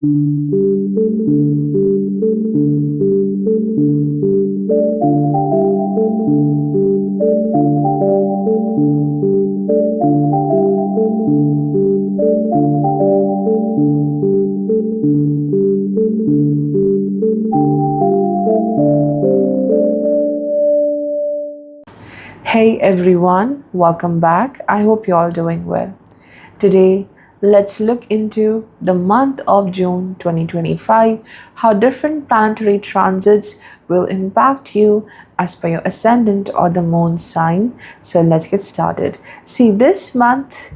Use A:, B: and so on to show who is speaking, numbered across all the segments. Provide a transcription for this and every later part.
A: Hey everyone, welcome back. I hope you're all doing well. Today, let's look into the month of June 2025, how different planetary transits will impact you as per your ascendant or the moon sign. So let's get started. See, this month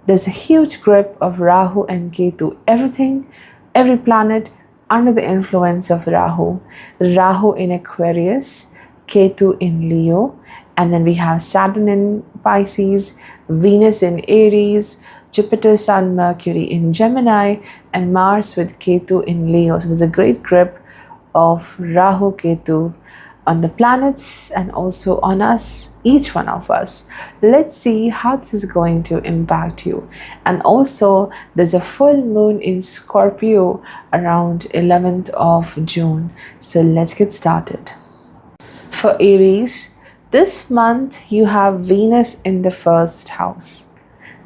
A: there's a huge grip of Rahu and Ketu. Every planet under the influence of Rahu. Rahu in Aquarius, Ketu in Leo, and then we have Saturn in Pisces, Venus in Aries, Jupiter, Sun, Mercury in Gemini, and Mars with Ketu in Leo. So there's a great grip of Rahu, Ketu on the planets and also on us, each one of us. Let's see how this is going to impact you. And also, there's a full moon in Scorpio around 11th of June. So let's get started. For Aries, this month you have Venus in the first house.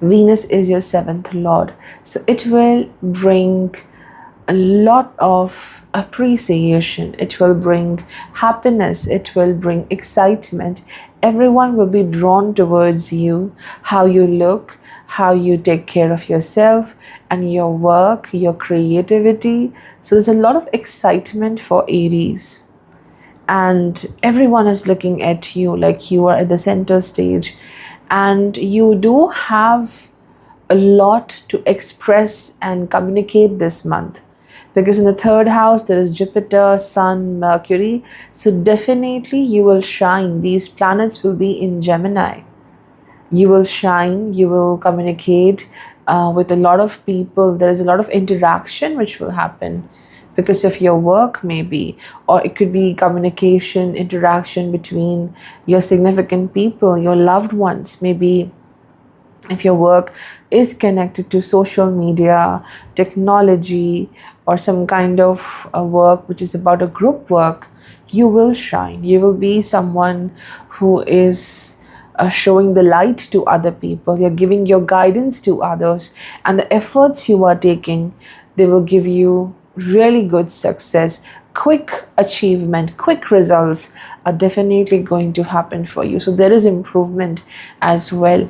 A: Venus is your seventh lord. So it will bring a lot of appreciation. It will bring happiness. It will bring excitement. Everyone will be drawn towards you, how you look, how you take care of yourself and your work, your creativity. So there's a lot of excitement for Aries. And everyone is looking at you like you are at the center stage. And you do have a lot to express and communicate this month, because in the third house there is Jupiter, Sun, Mercury. So definitely you will shine. These planets will be in Gemini. You will shine, you will communicate with a lot of people. There is a lot of interaction which will happen because of your work maybe, or it could be communication, interaction between your significant people, your loved ones. Maybe if your work is connected to social media, technology, or some kind of work which is about a group work, you will shine. You will be someone who is showing the light to other people. You're giving your guidance to others, and the efforts you are taking, they will give you really good success. Quick achievement, quick results are definitely going to happen for you. So there is improvement as well.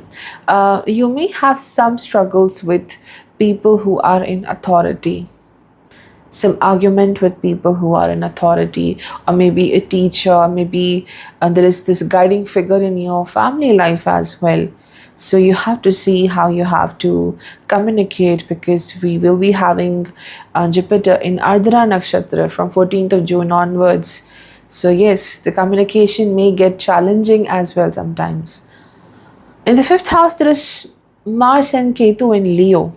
A: You may have some struggles with people who are in authority, some argument with people who are in authority, or maybe a teacher, maybe there is this guiding figure in your family life as well. So you have to see how you have to communicate, because we will be having Jupiter in Ardhara Nakshatra from 14th of June onwards. So yes, the communication may get challenging as well sometimes. In the fifth house, there is Mars and Ketu in Leo.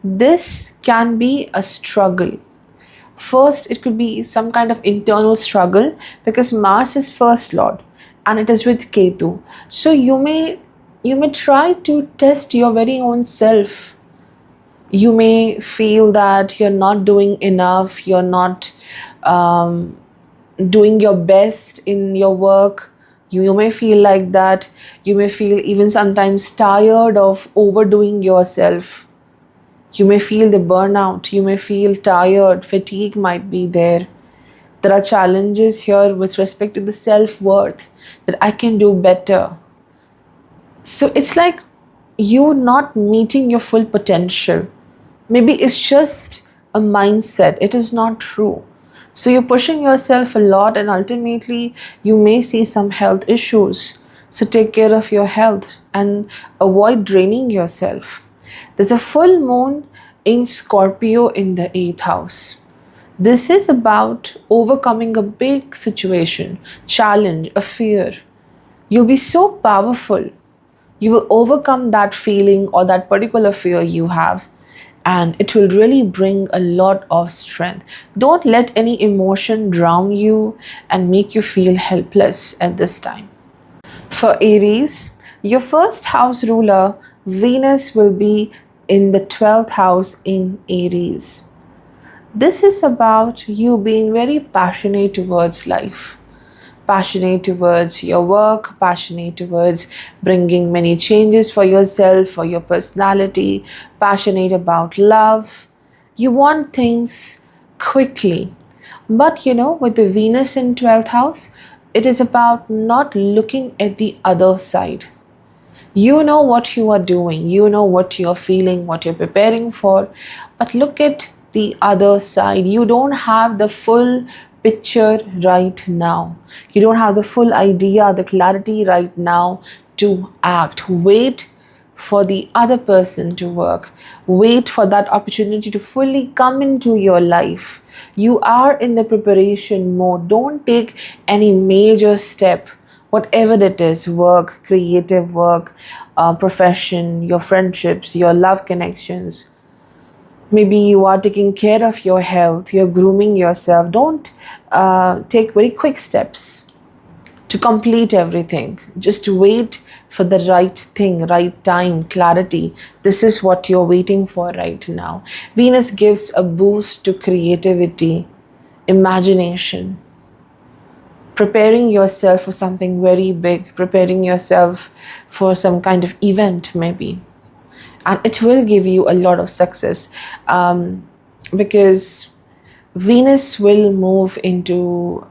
A: This can be a struggle. First, it could be some kind of internal struggle, because Mars is first lord and it is with Ketu. So you may try to test your very own self. You may feel that you're not doing enough, you're not doing your best in your work. You may feel like that. You may feel even sometimes tired of overdoing yourself. You may feel the burnout. You may feel tired. Fatigue might be there. There are challenges here with respect to the self-worth, that I can do better. So it's like you're not meeting your full potential. Maybe it's just a mindset. It is not true. So you're pushing yourself a lot, and ultimately you may see some health issues. So take care of your health and avoid draining yourself. There's a full moon in Scorpio in the 8th house. This is about overcoming a big situation, challenge, a fear. You'll be so powerful. You will overcome that feeling or that particular fear you have, and it will really bring a lot of strength. Don't let any emotion drown you and make you feel helpless at this time. For Aries, your first house ruler, Venus, will be in the 12th house in Aries. This is about you being very passionate towards life, passionate towards your work, passionate towards bringing many changes for yourself, for your personality, passionate about love. You want things quickly. But with the Venus in 12th house, it is about not looking at the other side. You know what you are doing, you know what you're feeling, what you're preparing for, but look at the other side. You don't have the full picture right now. You don't have the full idea, the clarity right now to act. Wait for the other person to work. Wait for that opportunity to fully come into your life. You are in the preparation mode. Don't take any major step, whatever it is, work, creative work, profession, your friendships, your love connections. Maybe you are taking care of your health, you're grooming yourself. Don't take very quick steps to complete everything. Just wait for the right thing, right time, clarity. This is what you're waiting for right now. Venus gives a boost to creativity, imagination, preparing yourself for something very big, preparing yourself for some kind of event, maybe. And it will give you a lot of success, because Venus will move into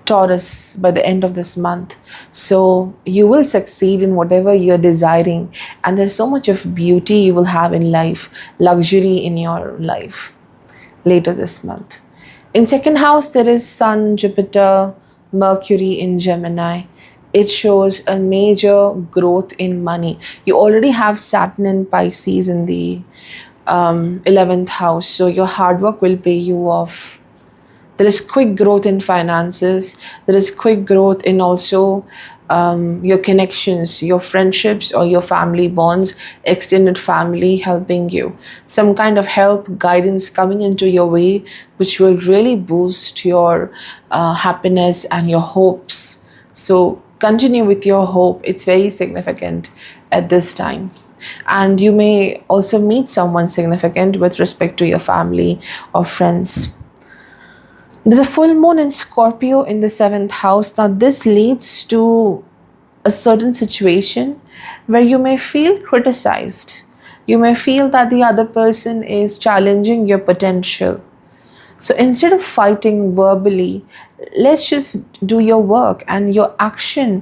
A: Taurus by the end of this month. So you will succeed in whatever you're desiring. And there's so much of beauty you will have in life, luxury in your life later this month. In second house, there is Sun, Jupiter, Mercury in Gemini. It shows a major growth in money. You already have Saturn and Pisces in the 11th house, so your hard work will pay you off. There is quick growth in finances. There is quick growth in also your connections, your friendships, or your family bonds, extended family helping you. Some kind of help, guidance coming into your way, which will really boost your happiness and your hopes. So continue with your hope. It's very significant at this time. And you may also meet someone significant with respect to your family or friends. There's a full moon in Scorpio in the 7th house. Now, this leads to a certain situation where you may feel criticized. You may feel that the other person is challenging your potential. So instead of fighting verbally, let's just do your work and your action.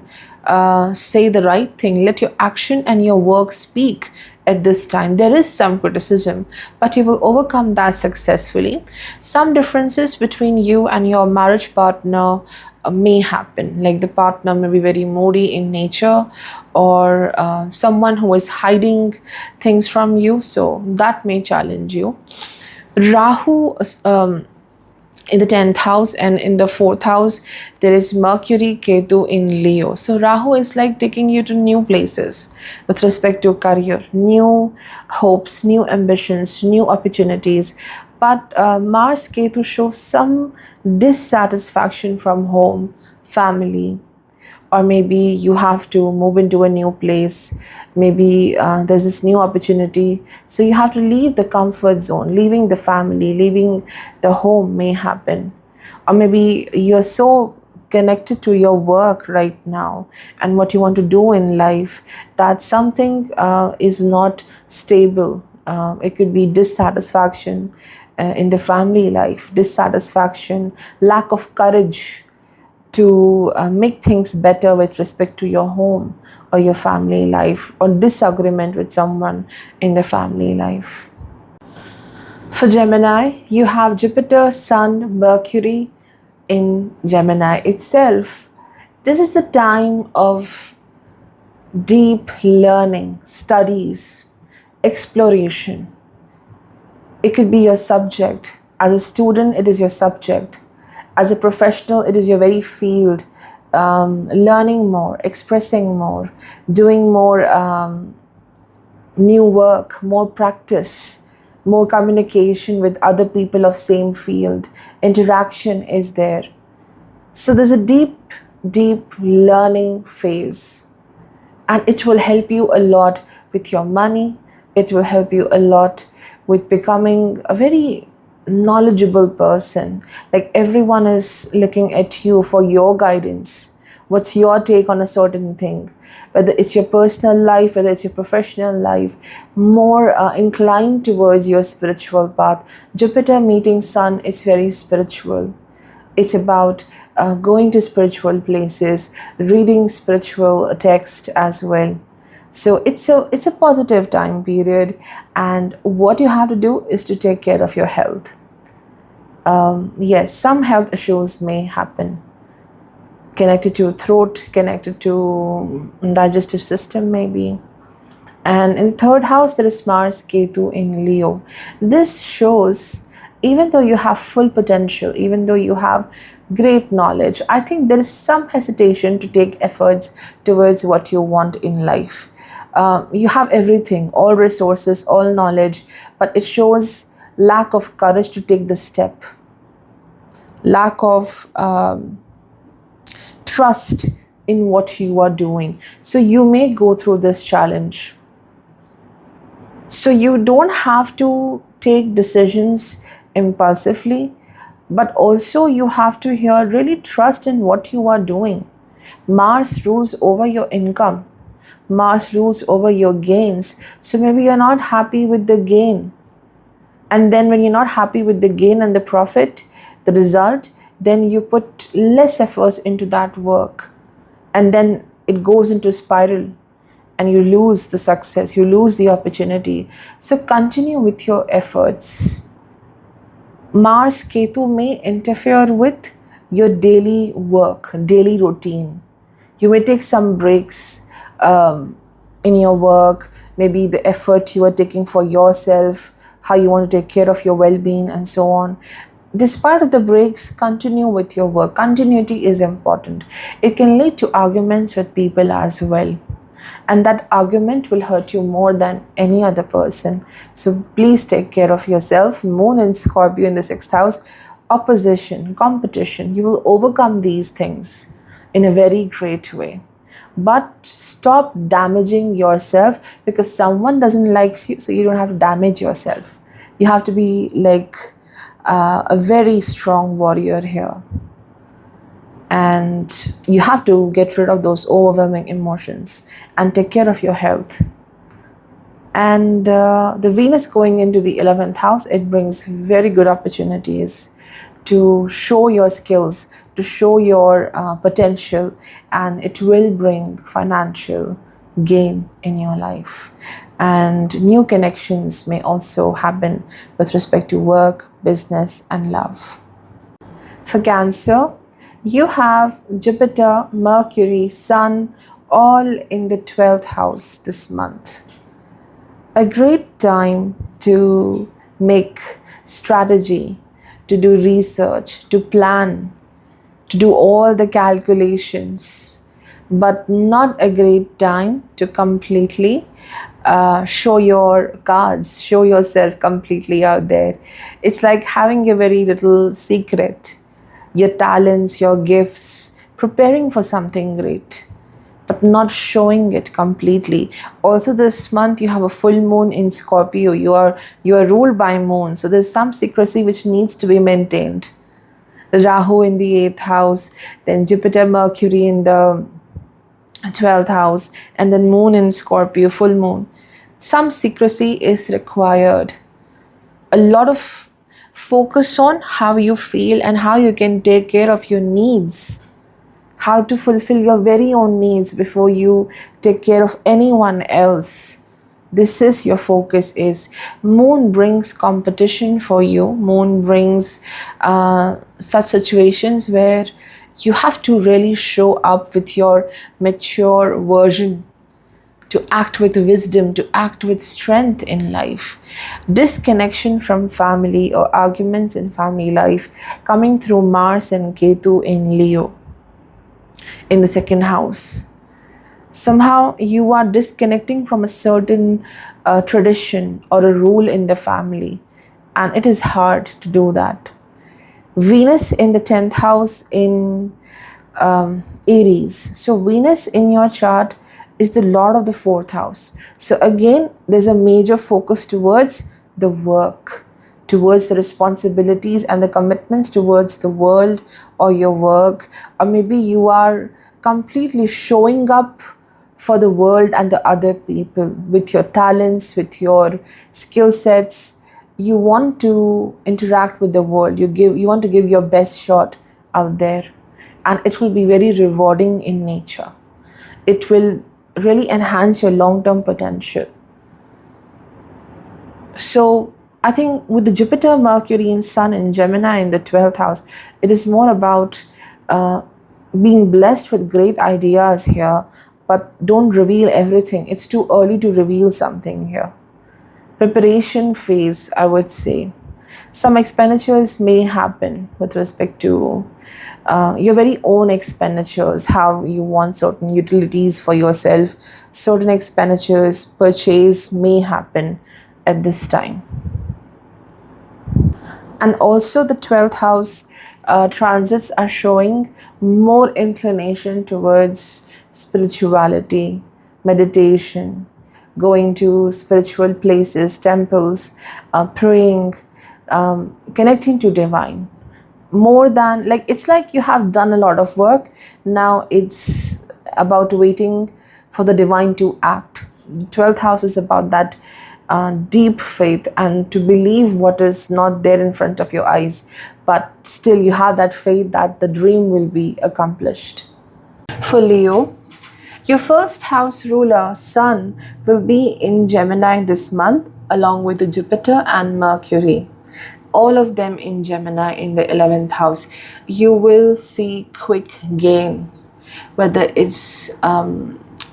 A: Say the right thing. Let your action and your work speak at this time. There is some criticism, but you will overcome that successfully. Some differences between you and your marriage partner may happen, like the partner may be very moody in nature, or someone who is hiding things from you, so that may challenge you. Rahu in the 10th house, and in the 4th house there is Mercury, Ketu in Leo. So Rahu is like taking you to new places with respect to career, new hopes, new ambitions, new opportunities. But Mars, Ketu shows some dissatisfaction from home, family, or maybe you have to move into a new place. Maybe there's this new opportunity, so you have to leave the comfort zone. Leaving the family, leaving the home may happen. Or maybe you're so connected to your work right now and what you want to do in life that something is not stable. It could be dissatisfaction in the family life, dissatisfaction, lack of courage to make things better with respect to your home or your family life, or disagreement with someone in the family life. For Gemini, you have Jupiter, Sun, Mercury in Gemini itself. This is the time of deep learning, studies, exploration. It could be your subject. As a student, it is your subject. As a professional, it is your very field. Learning more, expressing more, doing more new work, more practice, more communication with other people of same field. Interaction is there. So there's a deep, deep learning phase. And it will help you a lot with your money. It will help you a lot with becoming a very knowledgeable person. Like everyone is looking at you for your guidance. What's your take on a certain thing? Whether it's your personal life, whether it's your professional life, more inclined towards your spiritual path. Jupiter meeting Sun is very spiritual. It's about going to spiritual places, reading spiritual text as well. So it's a positive time period, and what you have to do is to take care of your health. Yes, some health issues may happen connected to throat, connected to digestive system maybe. And in the third house, there is Mars, Ketu in Leo. This shows even though you have full potential, even though you have great knowledge, I think there is some hesitation to take efforts towards what you want in life. You have everything, all resources, all knowledge, but it shows lack of courage to take the step, lack of trust in what you are doing. So you may go through this challenge. So you don't have to take decisions impulsively, but also you have to here really trust in what you are doing. Mars rules over your income. Mars rules over your gains. So maybe you're not happy with the gain. And then when you're not happy with the gain and the profit, the result, then you put less efforts into that work. And then it goes into spiral and you lose the success, you lose the opportunity. So continue with your efforts. Mars Ketu may interfere with your daily work, daily routine. You may take some breaks in your work, maybe the effort you are taking for yourself, how you want to take care of your well-being and so on. Despite of the breaks, continue with your work. Continuity is important. It can lead to arguments with people as well. And that argument will hurt you more than any other person. So please take care of yourself. Moon and Scorpio in the 6th house, opposition, competition. You will overcome these things in a very great way. But stop damaging yourself because someone doesn't like you, so you don't have to damage yourself. You have to be like a very strong warrior here. And you have to get rid of those overwhelming emotions and take care of your health. And the Venus going into the 11th house, it brings very good opportunities to show your skills, to show your potential, and it will bring financial gain in your life. And new connections may also happen with respect to work, business, and love. For Cancer, you have Jupiter, Mercury, Sun, all in the 12th house this month. A great time to make strategy, to do research, to plan, to do all the calculations, but not a great time to completely show your cards, show yourself completely out there. It's like having a very little secret, your talents, your gifts, preparing for something great, but not showing it completely. Also this month you have a full moon in Scorpio. You are ruled by moon, so there's some secrecy which needs to be maintained. Rahu in the 8th house, then Jupiter, Mercury in the 12th house, and then moon in Scorpio, full moon. Some secrecy is required. A lot of focus on how you feel and how you can take care of your needs, how to fulfill your very own needs before you take care of anyone else. This is your focus is. Moon brings competition for you. Moon brings such situations where you have to really show up with your mature version, to act with wisdom, to act with strength in life. Disconnection from family or arguments in family life coming through Mars and Ketu in Leo in the 2nd house. Somehow you are disconnecting from a certain tradition or a rule in the family, and it is hard to do that. Venus in the 10th house in Aries. So Venus in your chart is the lord of the 4th house. So again, there's a major focus towards the work, towards the responsibilities and the commitments towards the world or your work, or maybe you are completely showing up for the world and the other people with your talents, with your skill sets. You want to interact with the world. You want to give your best shot out there, and it will be very rewarding in nature. It will really enhance your long-term potential. So I think with the Jupiter, Mercury, and Sun in Gemini in the 12th house, it is more about uh, being blessed with great ideas here, but don't reveal everything. It's too early to reveal something here. Preparation phase, I would say. Some expenditures may happen with respect to your very own expenditures, how you want certain utilities for yourself. Certain expenditures, purchase may happen at this time. And also the 12th house transits are showing more inclination towards spirituality, meditation, going to spiritual places, temples, praying, connecting to divine. More than, like, it's like you have done a lot of work, now it's about waiting for the divine to act. 12th house is about that deep faith and to believe what is not there in front of your eyes, but still you have that faith that the dream will be accomplished. For Leo, your first house ruler, Sun, will be in Gemini this month, along with the Jupiter and Mercury. All of them in Gemini in the 11th house. You will see quick gain, whether it's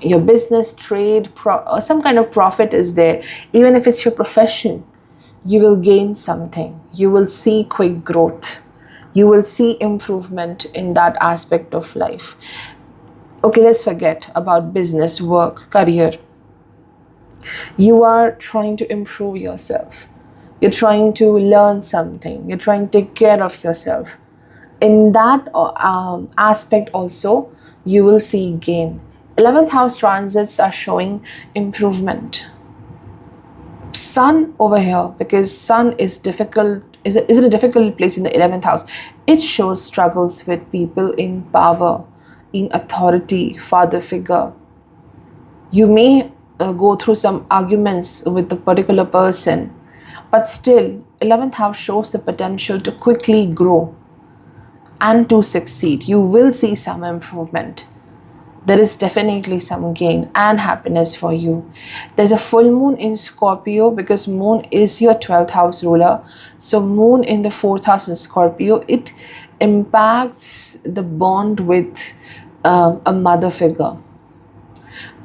A: your business, trade, or some kind of profit is there. Even if it's your profession, you will gain something. You will see quick growth. You will see improvement in that aspect of life. Okay, let's forget about business, work, career. You are trying to improve yourself. You're trying to learn something. You're trying to take care of yourself. In that aspect also, you will see gain. 11th house transits are showing improvement. Sun over here, because Sun is difficult, is in a difficult place in the 11th house. It shows struggles with people in power, in authority, father figure. You may go through some arguments with the particular person, but still 11th house shows the potential to quickly grow and to succeed. You will see some improvement. There is definitely some gain and happiness for you. There's a full moon in Scorpio, because moon is your 12th house ruler. So moon in the 4th house in Scorpio, it impacts the bond with a mother figure,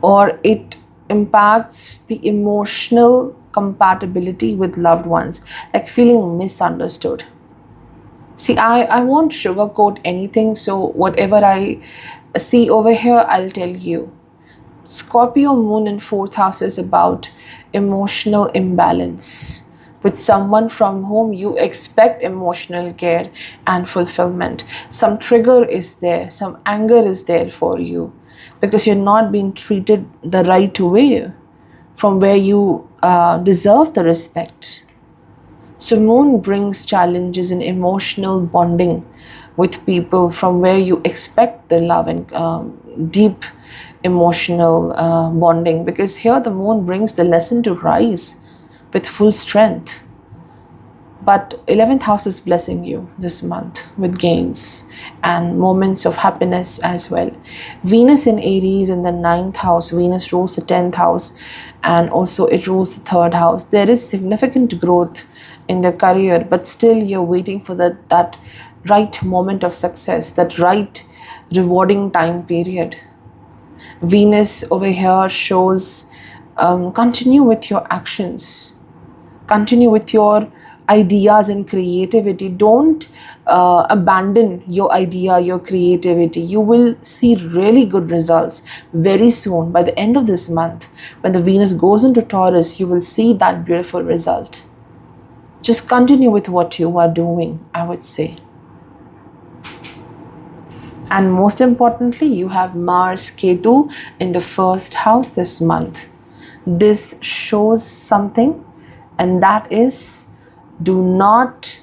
A: or it impacts the emotional compatibility with loved ones, like feeling misunderstood. See, I won't sugarcoat anything, so whatever I see over here, I'll tell you. Scorpio moon in 4th house is about emotional imbalance with someone from whom you expect emotional care and fulfillment. Some trigger is there, some anger is there for you, because you're not being treated the right way, from where you deserve the respect. So moon brings challenges in emotional bonding with people from where you expect the love and deep emotional bonding, because here the moon brings the lesson to rise with full strength. But 11th house is blessing you this month with gains and moments of happiness as well. Venus in Aries in the 9th house. Venus rules the 10th house, and also it rules the 3rd house. There is significant growth in the career, but still you're waiting for that right moment of success, that right rewarding time period. Venus over here shows continue with your actions, continue with your ideas and creativity. Don't abandon your idea, your creativity. You will see really good results very soon. By the end of this month, when the Venus goes into Taurus, you will see that beautiful result. Just continue with what you are doing, I would say. And most importantly, you have Mars, Ketu in the 1st house this month. This shows something, and that is Do not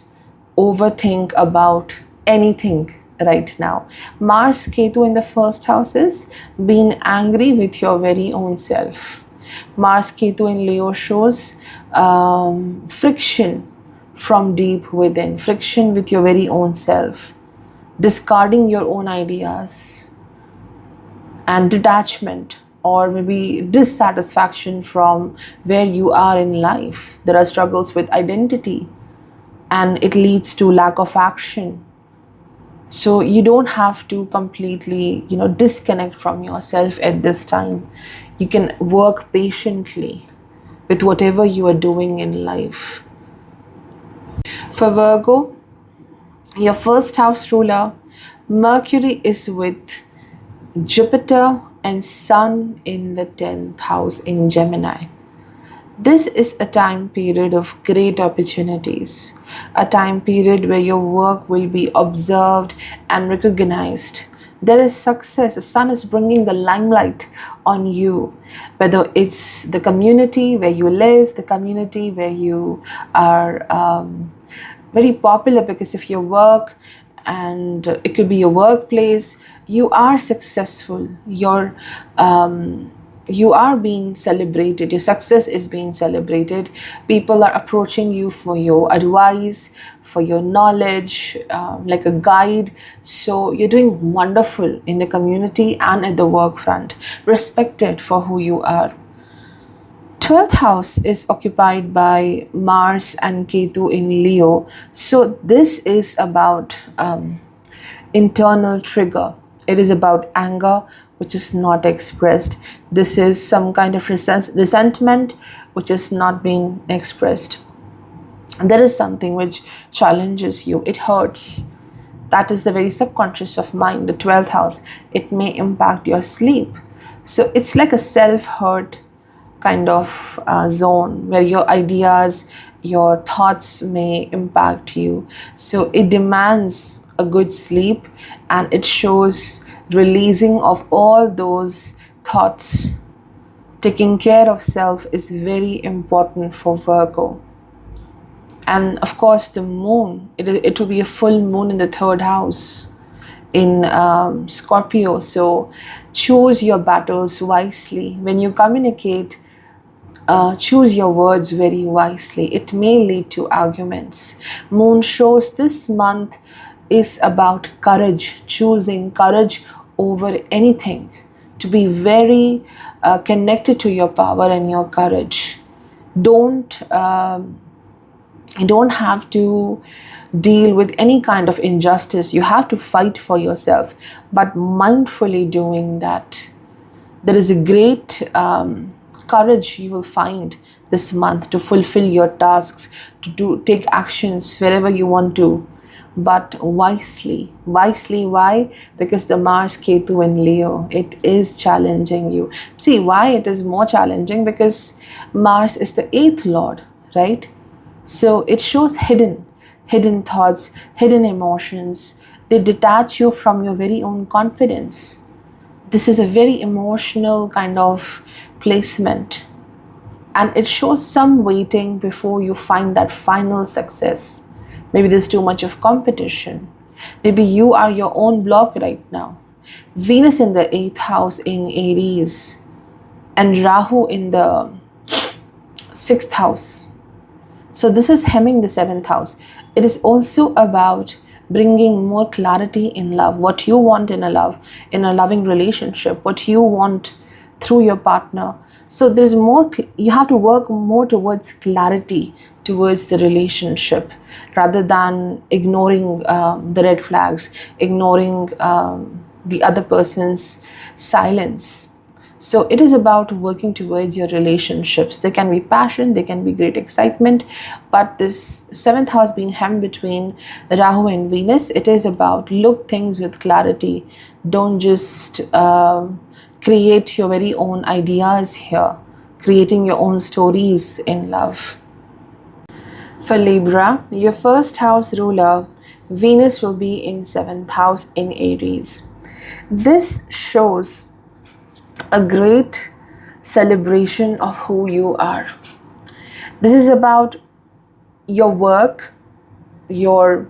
A: overthink about anything right now. Mars Ketu in the first house is being angry with your very own self. Mars Ketu in Leo shows friction from deep within, friction with your very own self, discarding your own ideas, and detachment or maybe dissatisfaction from where you are in life. There are struggles with identity and it leads to lack of action. So you don't have to completely, disconnect from yourself at this time. You can work patiently with whatever you are doing in life. For Virgo, your first house ruler, Mercury, is with Jupiter and Sun in the 10th house in Gemini. This is a time period of great opportunities, a time period where your work will be observed and recognized. There is success. The sun is bringing the limelight on you, whether it's the community where you live, the community where you are very popular because of your work, and it could be your workplace. You are successful. You are being celebrated. Your success is being celebrated. People are approaching you for your advice, for your knowledge, like a guide. So you're doing wonderful in the community and at the work front, respected for who you are. 12th house is occupied by Mars and Ketu in Leo. So this is about internal trigger. It is about anger which is not expressed. This is some kind of resentment which is not being expressed. And there is something which challenges you. It hurts. That is the very subconscious of mind, the 12th house. It may impact your sleep. So it's like a self-hurt kind of zone where your ideas, your thoughts may impact you. So it demands a good sleep, and it shows releasing of all those thoughts. Taking care of self is very important for Virgo. And of course, the moon, it will be a full moon in the 3rd house in Scorpio. So choose your battles wisely. When you communicate, choose your words very wisely. It may lead to arguments. Moon shows this month is about courage, choosing courage over anything, to be very connected to your power and your courage. You don't have to deal with any kind of injustice. You have to fight for yourself, but mindfully doing that. There is a great courage you will find this month to fulfill your tasks, to take actions wherever you want to, but wisely. Why? Because the Mars Ketu in Leo, it is challenging you. See why it is more challenging? Because Mars is the 8th lord, right? So it shows hidden thoughts, hidden emotions. They detach you from your very own confidence. This is a very emotional kind of placement, and it shows some waiting before you find that final success. Maybe there's too much of competition. Maybe you are your own block right now. Venus in the 8th house in Aries and Rahu in the 6th house. So this is hemming the 7th house. It is also about bringing more clarity in love, what you want in a loving relationship, what you want through your partner. So there's more, you have to work more towards clarity towards the relationship, rather than ignoring the red flags, ignoring the other person's silence. So it is about working towards your relationships. There can be passion, there can be great excitement, but this 7th house being hemmed between Rahu and Venus, it is about look things with clarity. Don't just create your very own ideas here, creating your own stories in love. For Libra, your first house ruler, Venus, will be in 7th house in Aries. This shows a great celebration of who you are. This is about your work, your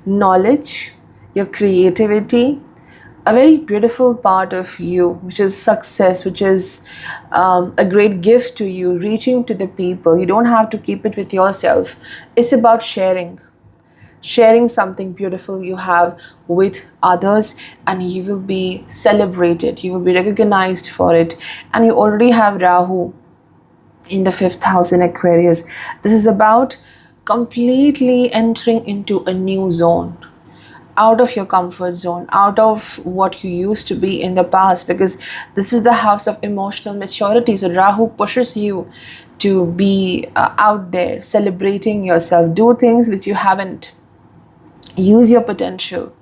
A: knowledge, your creativity, a very beautiful part of you, which is success, which is a great gift to you, reaching to the people. You don't have to keep it with yourself. It's about sharing something beautiful you have with others, and you will be celebrated, you will be recognized for it. And you already have Rahu in the fifth house in Aquarius. This is about completely entering into a new zone, out of your comfort zone, out of what you used to be in the past, because this is the house of emotional maturity. So Rahu pushes you to be out there, celebrating yourself, do things which you haven't, use your potential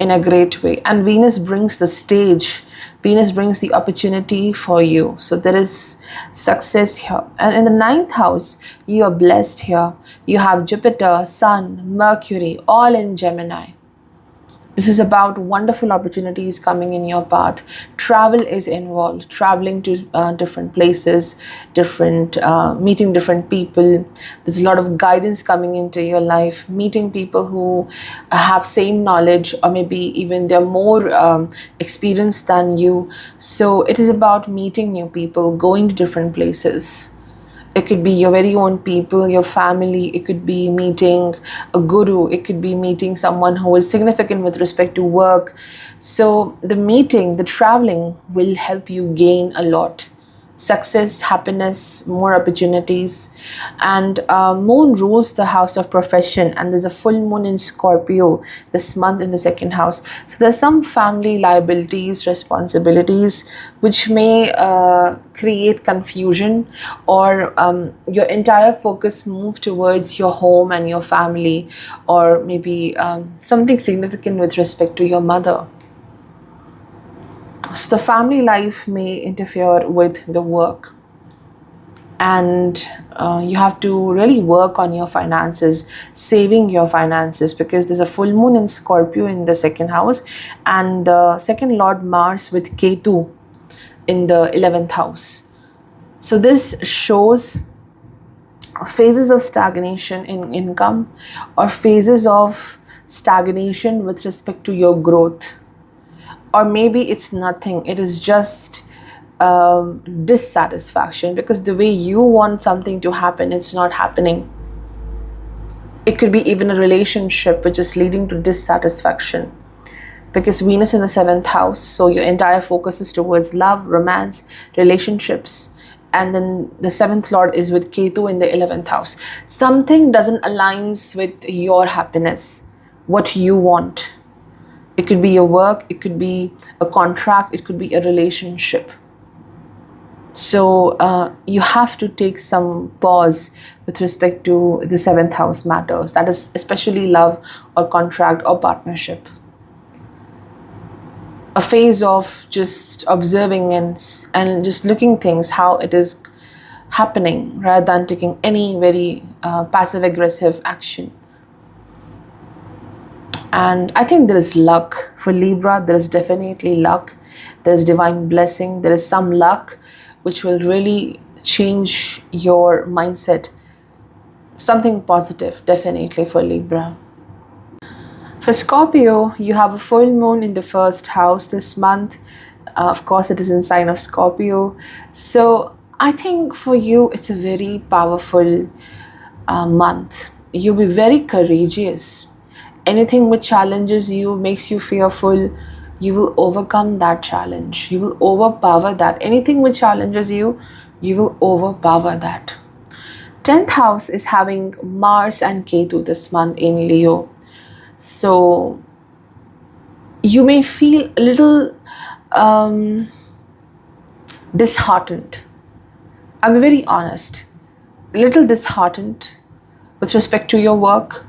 A: in a great way. And Venus brings the stage, Venus brings the opportunity for you. So there is success here. And in the ninth house, you are blessed here. You have Jupiter, Sun, Mercury, all in Gemini. This is about wonderful opportunities coming in your path. Travel is involved, traveling to different places, meeting different people. There's a lot of guidance coming into your life, meeting people who have same knowledge, or maybe even they're more experienced than you. So it is about meeting new people, going to different places. It could be your very own people, your family. It could be meeting a guru. It could be meeting someone who is significant with respect to work. So the meeting, the traveling will help you gain a lot. Success, happiness, more opportunities. And moon rules the house of profession, and there's a full moon in Scorpio this month in the second house. So there's some family liabilities, responsibilities, which may create confusion, or your entire focus move towards your home and your family, or maybe something significant with respect to your mother. So the family life may interfere with the work, and you have to really work on your finances, saving your finances, because there's a full moon in Scorpio in the second house, and the second lord Mars with Ketu in the 11th house. So this shows phases of stagnation in income, or phases of stagnation with respect to your growth. Or maybe it's nothing, it is just dissatisfaction, because the way you want something to happen, it's not happening. It could be even a relationship which is leading to dissatisfaction, because Venus in the 7th house, so your entire focus is towards love, romance, relationships. And then the 7th lord is with Ketu in the 11th house. Something doesn't align with your happiness, what you want. It could be your work, it could be a contract, it could be a relationship. So you have to take some pause with respect to the 7th house matters. That is especially love or contract or partnership. A phase of just observing and just looking things, how it is happening, rather than taking any very passive aggressive action. And I think there is luck for Libra. There is definitely luck. There is divine blessing. There is some luck which will really change your mindset. Something positive, definitely, for Libra. For Scorpio, you have a full moon in the first house this month. Of course, it is in sign of Scorpio. So I think for you, it's a very powerful month. You'll be very courageous. Anything which challenges you, makes you fearful, you will overcome that challenge. You will overpower that. Anything which challenges you, you will overpower that. 10th house is having Mars and Ketu this month in Leo. So you may feel a little disheartened. I'll be very honest. A little disheartened with respect to your work,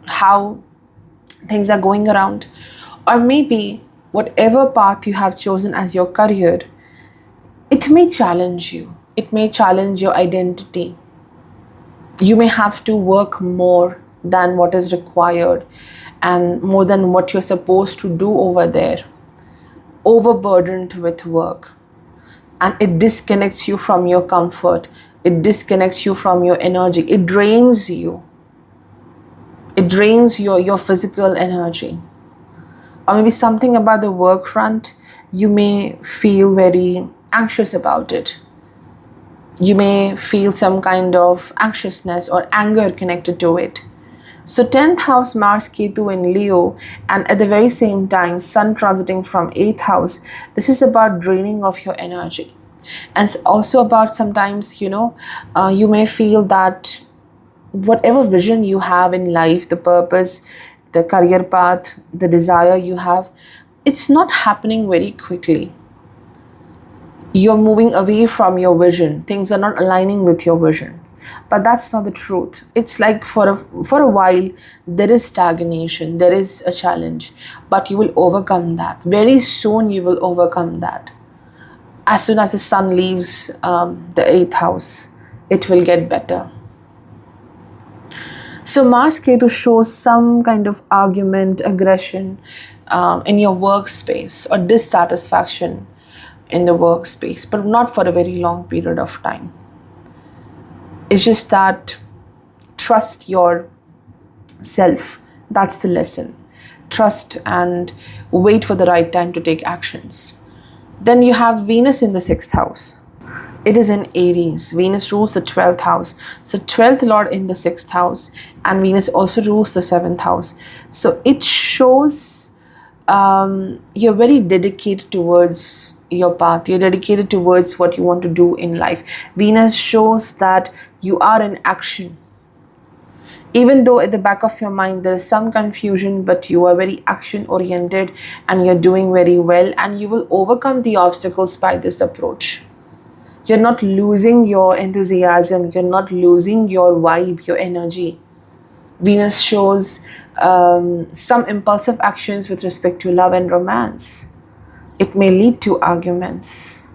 A: how things are going around, or maybe whatever path you have chosen as your career, it may challenge you. It may challenge your identity. You may have to work more than what is required and more than what you're supposed to do over there. Overburdened with work, and it disconnects you from your comfort. It disconnects you from your energy. It drains you. It drains your physical energy. Or maybe something about the work front, you may feel very anxious about it. You may feel some kind of anxiousness or anger connected to it. So 10th house Mars Ketu in Leo, and at the very same time Sun transiting from 8th house, this is about draining of your energy. And it's also about sometimes, you may feel that whatever vision you have in life, the purpose, the career path, the desire you have, it's not happening very quickly. You're moving away from your vision. Things are not aligning with your vision. But that's not the truth. It's like for a while there is stagnation, there is a challenge, but you will overcome that. Very soon you will overcome that. As soon as the sun leaves the 8th house, it will get better. So Mars Ketu shows some kind of argument, aggression in your workspace, or dissatisfaction in the workspace, but not for a very long period of time. It's just that trust yourself. That's the lesson. Trust and wait for the right time to take actions. Then you have Venus in the 6th house. It is in Aries. Venus rules the 12th house. So 12th Lord in the 6th house, and Venus also rules the 7th house. So it shows you're very dedicated towards your path. You're dedicated towards what you want to do in life. Venus shows that you are in action. Even though at the back of your mind there is some confusion, but you are very action oriented and you're doing very well, and you will overcome the obstacles by this approach. You're not losing your enthusiasm, you're not losing your vibe, your energy. Venus shows some impulsive actions with respect to love and romance. It may lead to arguments.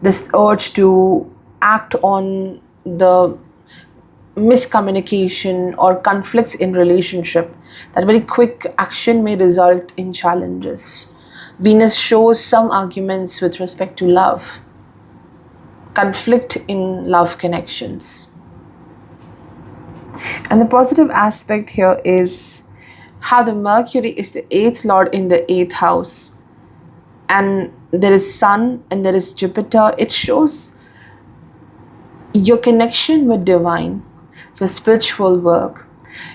A: This urge to act on the miscommunication or conflicts in relationship, that very quick action may result in challenges. Venus shows some arguments with respect to love, conflict in love connections. And the positive aspect here is how the Mercury is the 8th Lord in the 8th house, and there is Sun and there is Jupiter. It shows your connection with divine, your spiritual work,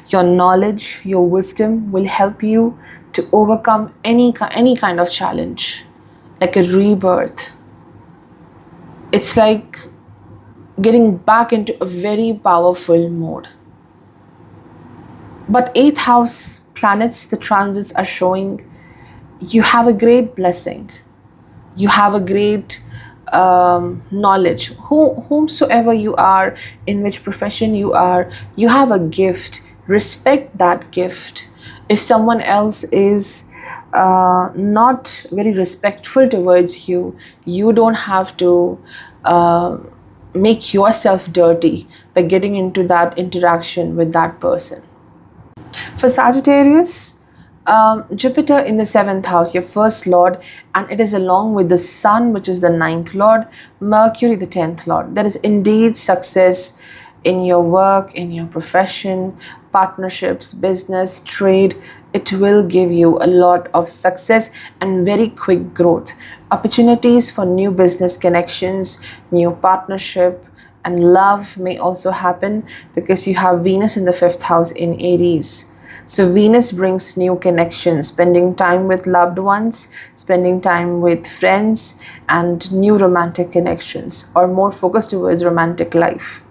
A: your knowledge, your wisdom will help you to overcome any kind of challenge, like a rebirth. It's like getting back into a very powerful mode. But 8th house planets, the transits are showing you have a great blessing. You have a great knowledge. Whomsoever you are, in which profession you are, you have a gift. Respect that gift. If someone else is not very respectful towards you, you don't have to make yourself dirty by getting into that interaction with that person. For Sagittarius, Jupiter in the 7th house, your first lord, and it is along with the Sun, which is the 9th lord, Mercury, the 10th lord. There is indeed success in your work, in your profession, partnerships, business, trade. It will give you a lot of success and very quick growth. Opportunities for new business connections, new partnership, and love may also happen because you have Venus in the 5th house in Aries. So Venus brings new connections, spending time with loved ones, spending time with friends, and new romantic connections, or more focused towards romantic life.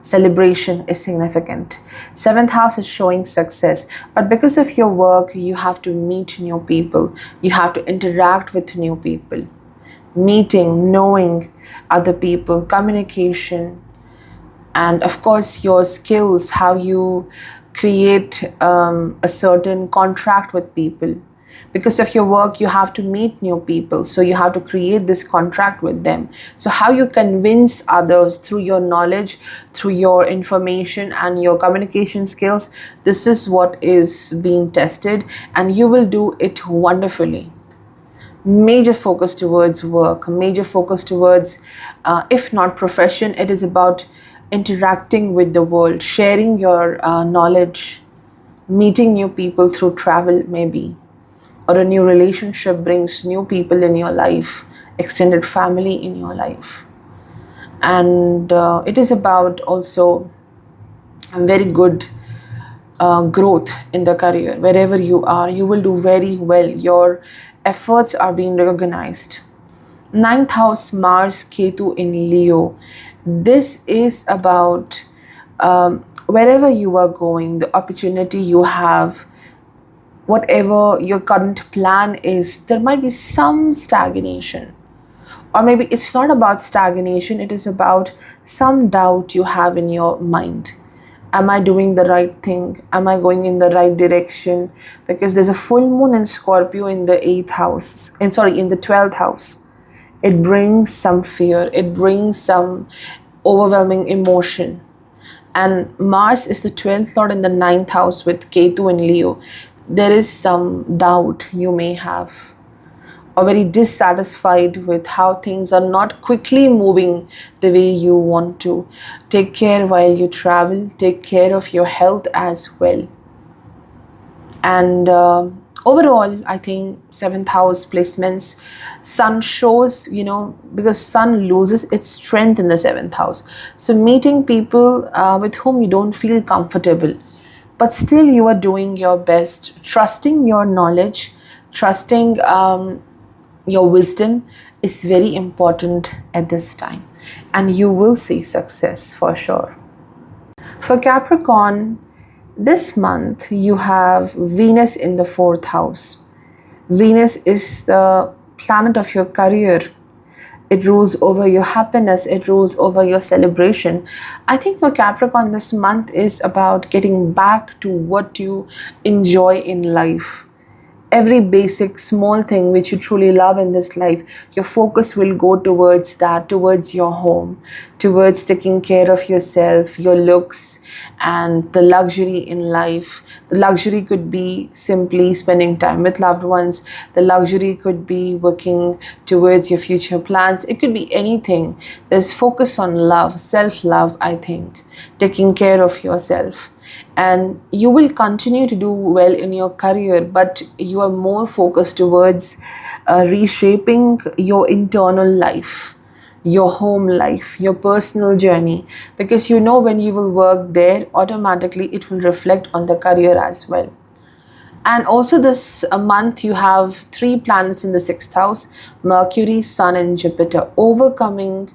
A: Celebration is significant. 7th house is showing success, but because of your work, you have to meet new people. You have to interact with new people. Meeting, knowing other people, communication, and of course your skills, how you create a certain contract with people. Because of your work, you have to meet new people, so you have to create this contract with them. So how you convince others through your knowledge, through your information and your communication skills, this is what is being tested, and you will do it wonderfully. Major focus towards work, major focus towards, if not profession, it is about interacting with the world, sharing your knowledge, meeting new people through travel maybe, or a new relationship brings new people in your life, extended family in your life. And it is about also a very good growth in the career. Wherever you are, you will do very well. Your efforts are being recognized. Ninth house, Mars, Ketu in Leo. This is about wherever you are going, the opportunity you have, whatever your current plan is, there might be some stagnation. Or maybe it's not about stagnation, it is about some doubt you have in your mind. Am I doing the right thing? Am I going in the right direction? Because there's a full moon in Scorpio in the 8th house, in the 12th house. It brings some fear, it brings some overwhelming emotion. And Mars is the 12th lord in the 9th house with Ketu in Leo. There is some doubt you may have, or very dissatisfied with how things are not quickly moving the way you want to. Take care while you travel, take care of your health as well. And overall, I think 7th house placements, sun shows, because sun loses its strength in the 7th house. So meeting people with whom you don't feel comfortable, but still you are doing your best, trusting your knowledge, trusting your wisdom is very important at this time, and you will see success for sure. For Capricorn, this month you have Venus in the 4th house. Venus is the planet of your career. It rules over your happiness, it rules over your celebration. I think for Capricorn, this month is about getting back to what you enjoy in life. Every basic small thing which you truly love in this life, your focus will go towards that, towards your home, towards taking care of yourself, your looks, and the luxury in life. The luxury could be simply spending time with loved ones. The luxury could be working towards your future plans. It could be anything. There's focus on love, self-love, I think, taking care of yourself. And you will continue to do well in your career, but you are more focused towards reshaping your internal life, your home life, your personal journey, because when you will work there, automatically it will reflect on the career as well. And also this month you have 3 planets in the 6th house, Mercury, Sun and Jupiter, overcoming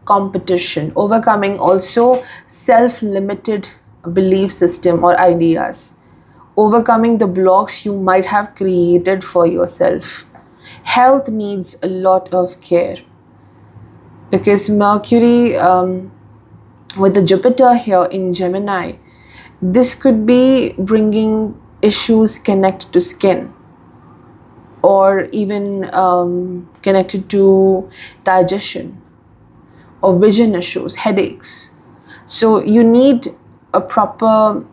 A: competition, overcoming also self-limited belief system or ideas, overcoming the blocks you might have created for yourself. Health needs a lot of care, because Mercury with the Jupiter here in Gemini, this could be bringing issues connected to skin, or even connected to digestion, or vision issues, headaches. So you need a proper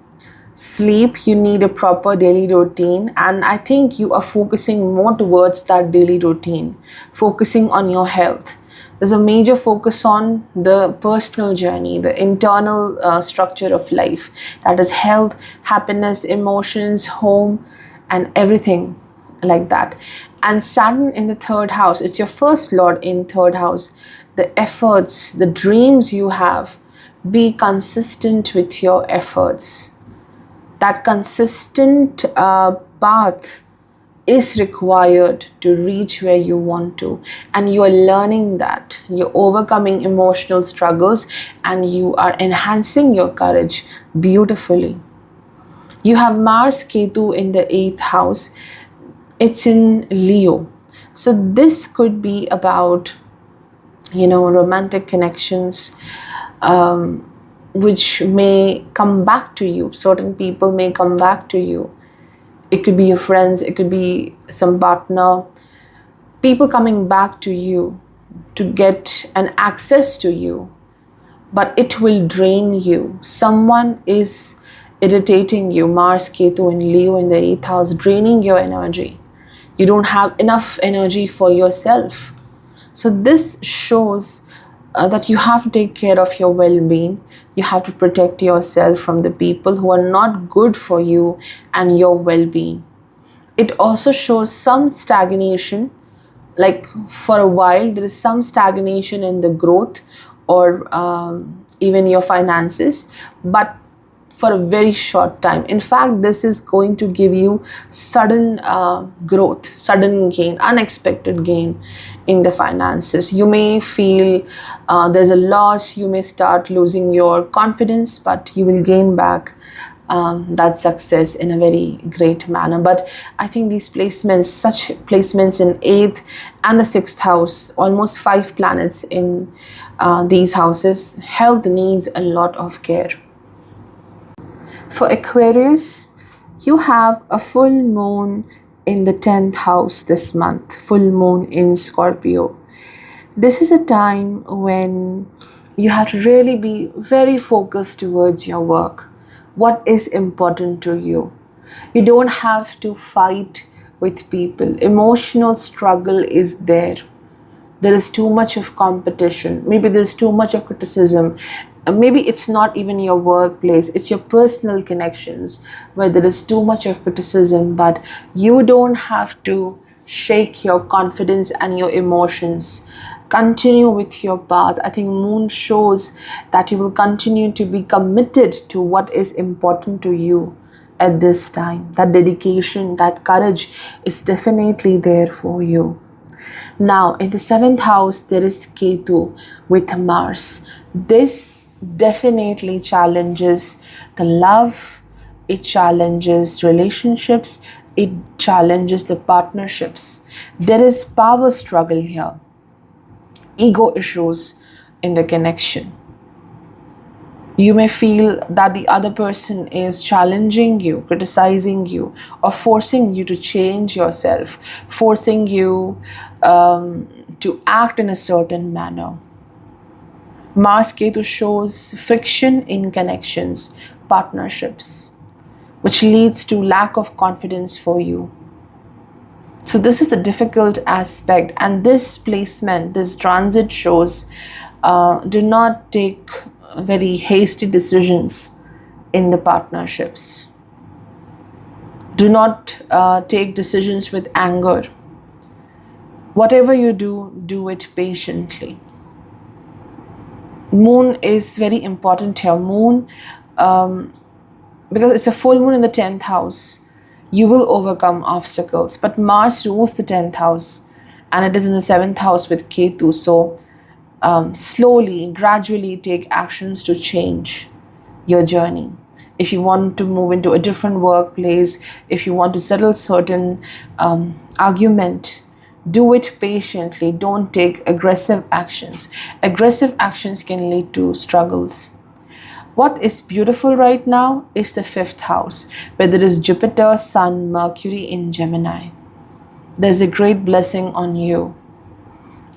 A: sleep, you need a proper daily routine, and I think you are focusing more towards that daily routine, focusing on your health. There's a major focus on the personal journey, the internal structure of life, that is health, happiness, emotions, home, and everything like that. And Saturn in the 3rd house, it's your first lord in 3rd house. The efforts, the dreams you have, be consistent with your efforts. That consistent path is required to reach where you want to, and you are learning that. You're overcoming emotional struggles and you are enhancing your courage beautifully. You have Mars, Ketu in the 8th house. It's in Leo. So this could be about romantic connections, which may come back to you. Certain people may come back to you. It could be your friends, it could be some partner. People coming back to you to get an access to you, but it will drain you. Someone is irritating you. Mars, Ketu and Leo in the 8th house, draining your energy. You don't have enough energy for yourself. So this shows that you have to take care of your well-being. You have to protect yourself from the people who are not good for you and your well-being. It also shows some stagnation, like for a while there is some stagnation in the growth or even your finances, but for a very short time. In fact, this is going to give you sudden growth, sudden gain, unexpected gain in the finances. You may feel there's a loss, you may start losing your confidence, but you will gain back that success in a very great manner. But I think these placements, such placements in 8th and the 6th house, almost 5 planets in these houses, health needs a lot of care. For Aquarius, you have a full moon in the 10th house this month, full moon in Scorpio. This is a time when you have to really be very focused towards your work. What is important to you? You don't have to fight with people. Emotional struggle is there. There is too much of competition. Maybe there's too much of criticism. Maybe it's not even your workplace, it's your personal connections where there is too much of criticism, but you don't have to shake your confidence and your emotions. Continue with your path. I think moon shows that you will continue to be committed to what is important to you at this time. That dedication, that courage is definitely there for you. Now, in the 7th house, there is Ketu with Mars. This definitely challenges the love, it challenges relationships, it challenges the partnerships. There is power struggle here, ego issues in the connection. You may feel that the other person is challenging you, criticizing you, or forcing you to change yourself, forcing you to act in a certain manner. Mars Ketu shows friction in connections, partnerships, which leads to lack of confidence for you. So this is the difficult aspect, and this placement, this transit shows do not take very hasty decisions in the partnerships. Do not take decisions with anger. Whatever you do, do it patiently. Moon is very important here. Moon, because it's a full moon in the 10th house, you will overcome obstacles. But Mars rules the 10th house and it is in the 7th house with Ketu. So slowly, gradually take actions to change your journey. If you want to move into a different workplace, if you want to settle certain argument, do it patiently. Don't take aggressive actions. Aggressive actions can lead to struggles. What is beautiful right now is the 5th house, where there is Jupiter, Sun, Mercury in Gemini. There's a great blessing on you.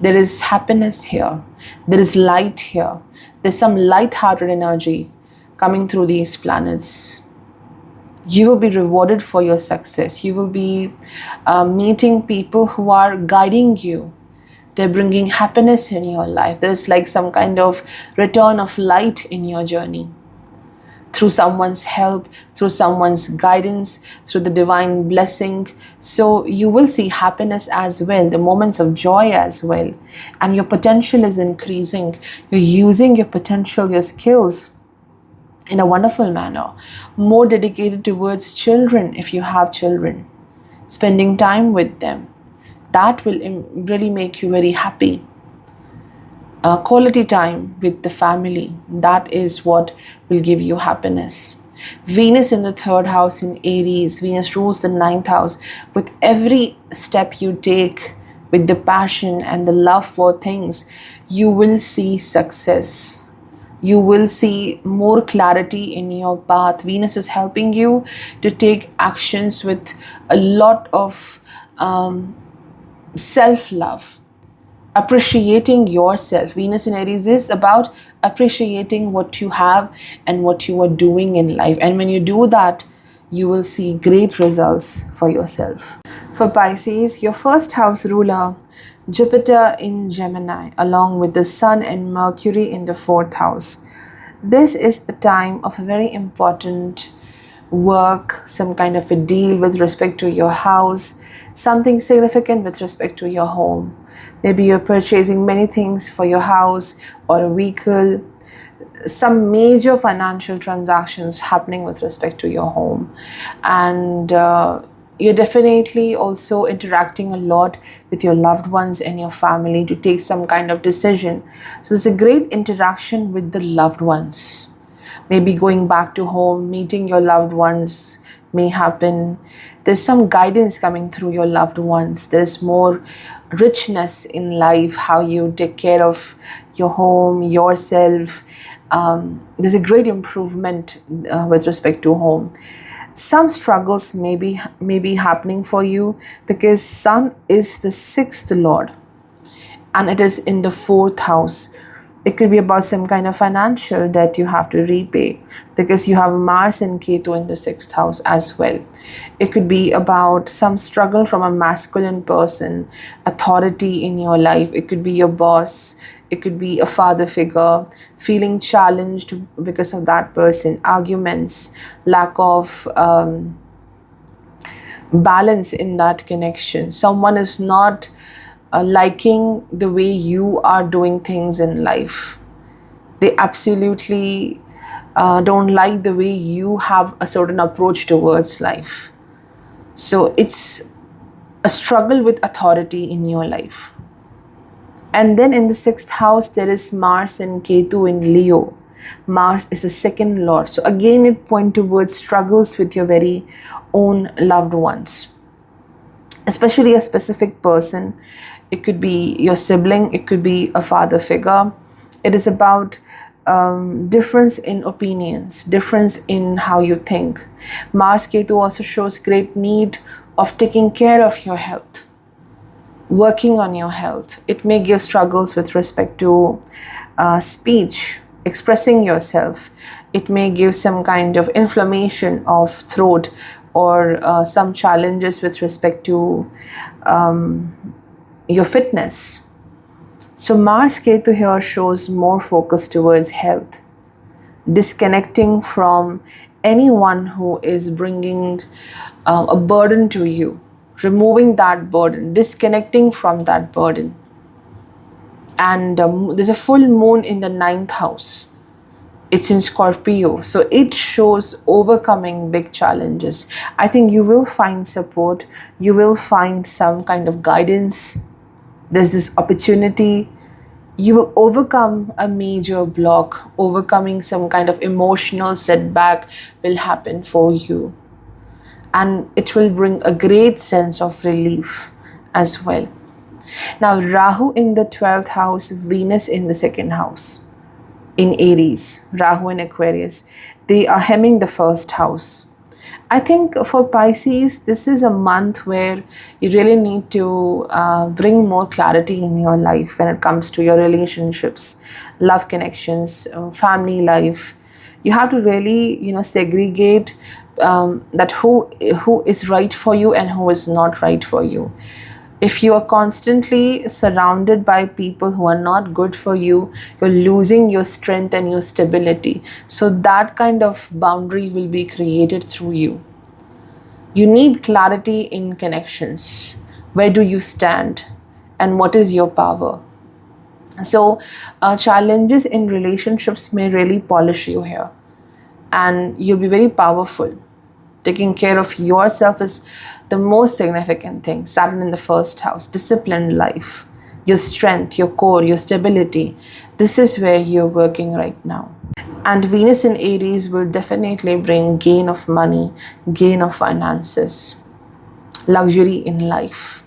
A: There is happiness here. There is light here. There's some light-hearted energy coming through these planets. You will be rewarded for your success. You will be meeting people who are guiding you. They're bringing happiness in your life. There's like some kind of return of light in your journey. Through someone's help, through someone's guidance, through the divine blessing. So you will see happiness as well, the moments of joy as well. And your potential is increasing. You're using your potential, your skills in a wonderful manner. More dedicated towards children if you have children. Spending time with them. That will really make you very happy. Quality time with the family, that is what will give you happiness. Venus in the 3rd house in Aries. Venus rules the 9th house. With every step you take with the passion and the love for things, you will see success. You will see more clarity in your path. Venus is helping you to take actions with a lot of self-love. Appreciating yourself. Venus in Aries is about appreciating what you have and what you are doing in life. And when you do that, you will see great results for yourself. For Pisces, your 1st house ruler Jupiter in Gemini, along with the Sun and Mercury in the fourth house. This is a time of a very important work, some kind of a deal with respect to your house, something significant with respect to your home. Maybe you're purchasing many things for your house or a vehicle, some major financial transactions happening with respect to your home. And you're definitely also interacting a lot with your loved ones and your family to take some kind of decision. So there's a great interaction with the loved ones. Maybe going back to home, meeting your loved ones may happen. There's some guidance coming through your loved ones. There's more richness in life, how you take care of your home, yourself. There's a great improvement with respect to home. Some struggles may be happening for you because Sun is the sixth lord and it is in the fourth house. It could be about some kind of financial debt you have to repay because you have Mars and Ketu in the sixth house as well. It could be about some struggle from a masculine person, authority in your life. It could be your boss. It could be a father figure, feeling challenged because of that person, arguments, lack of balance in that connection. Someone is not liking the way you are doing things in life. They absolutely don't like the way you have a certain approach towards life. So it's a struggle with authority in your life. And then in the sixth house, there is Mars and Ketu in Leo. Mars is the second lord. So again, it points towards struggles with your very own loved ones, especially a specific person. It could be your sibling, it could be a father figure. It is about difference in opinions, difference in how you think. Mars Ketu also shows great need of taking care of your health, working on your health. It may give struggles with respect to speech, expressing yourself. It may give some kind of inflammation of throat or some challenges with respect to your fitness. So Mars Ketu here shows more focus towards health, disconnecting from anyone who is bringing a burden to you, removing that burden, disconnecting from that burden. And there's a full moon in the ninth house. It's in Scorpio, so it shows overcoming big challenges. I think you will find support, you will find some kind of guidance. There's this opportunity. You will overcome a major block, overcoming some kind of emotional setback will happen for you. And it will bring a great sense of relief as well. Now, Rahu in the 12th house, Venus in the second house. In Aries, Rahu and Aquarius, they are hemming the first house. I think for Pisces, this is a month where you really need to bring more clarity in your life when it comes to your relationships, love connections, family life. You have to really, segregate that who is right for you and who is not right for you. If you are constantly surrounded by people who are not good for you, you're losing your strength and your stability. So that kind of boundary will be created through you. You need clarity in connections. Where do you stand? And what is your power? So challenges in relationships may really polish you here. And you'll be very powerful. Taking care of yourself is the most significant thing. Saturn in the first house, disciplined life, your strength, your core, your stability. This is where you're working right now. And Venus in Aries will definitely bring gain of money, gain of finances, luxury in life.